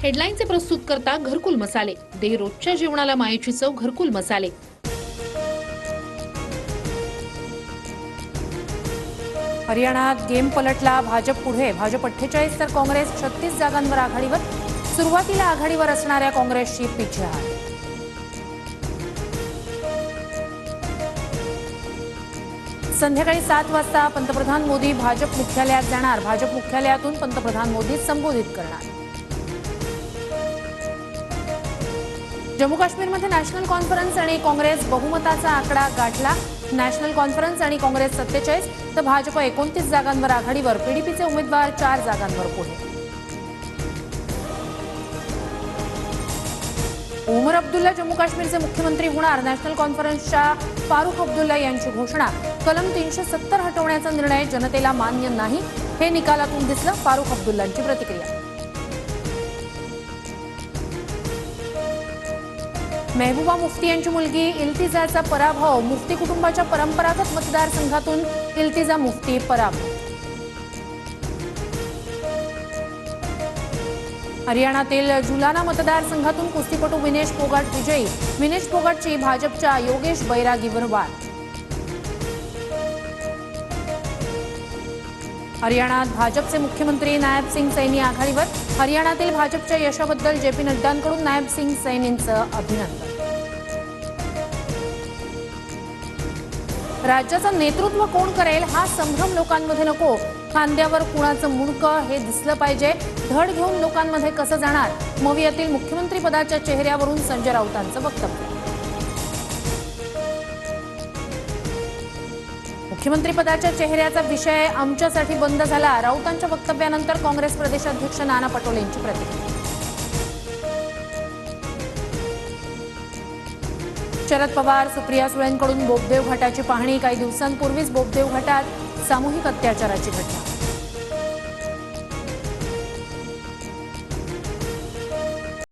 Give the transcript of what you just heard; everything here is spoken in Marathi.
हेडलाईनचे प्रस्तुत करता घरकुल मसाले, दे रोजच्या जेवणाला मायेची चव घरकुल मसाले। हरियाणात गेम पलटला, भाजप पुढे, भाजप 48 तर काँग्रेस 36 जागांवर आघाडीवर। सुरुवातीला आघाडीवर असणाऱ्या काँग्रेसची पीछेहाट। संध्याकाळी 7 वाजता पंतप्रधान मोदी भाजप मुख्यालयात जाणार। भाजप मुख्यालयातून पंतप्रधान मोदी संबोधित करणार। जम्मू काश्मीरमध्ये नॅशनल कॉन्फरन्स आणि काँग्रेस बहुमताचा आकडा गाठला। नॅशनल कॉन्फरन्स आणि काँग्रेस 47 तर भाजप 29 जागांवर आघाडीवर। पीडीपीचे उमेदवार 4 जागांवर पुढे। उमर अब्दुल्ला जम्मू काश्मीरचे मुख्यमंत्री होणार। नॅशनल कॉन्फरन्सच्या फारुख अब्दुल्ला यांची घोषणा। कलम 370 हटवण्याचा निर्णय जनतेला मान्य नाही, हे निकालातून दिसलं। फारुख अब्दुल्लांची प्रतिक्रिया। महबूबा मुफ्ती यांची मुलगी इल्तिजाचा पराभव। मुफ्ती कुटुंबाच्या परंपरागत मतदारसंघातून इल्तिजा मुफ्ती पराभव। हरियाणातील जुलाना मतदारसंघातून कुस्तीपटू विनेश फोगाट विजयी। विनेश फोगाटची भाजपच्या योगेश बैरागीवर वाद। हरियाणात भाजपचे मुख्यमंत्री नायब सिंग सैनी आघाडीवर। हरियाणातील भाजपच्या यशाबद्दल जेपी नड्डांकडून नायब सिंग सैनींचं अभिनंदन। राज्याचं नेतृत्व कोण करेल हा संभ्रम लोकांमध्ये नको, खांद्यावर कुणाचं मुंडकं हे दिसलं पाहिजे। धड घेऊन लोकांमध्ये कसं जाणार, मवियातील मुख्यमंत्री पदाच्या चेहऱ्यावरून संजय राऊतांचं वक्तव्य। मुख्यमंत्री पदाच्या चेहऱ्याचा विषय आमच्यासाठी बंद झाला। राऊतांच्या वक्तव्यानंतर काँग्रेस प्रदेशाध्यक्ष नाना पटोलेंची प्रतिक्रिया। शरद पवार सुप्रिया सुळेंकडून बोपदेव घाटाची पाहणी। काही दिवसांपूर्वीच बोपदेव घाटात सामूहिक अत्याचाराची घटना।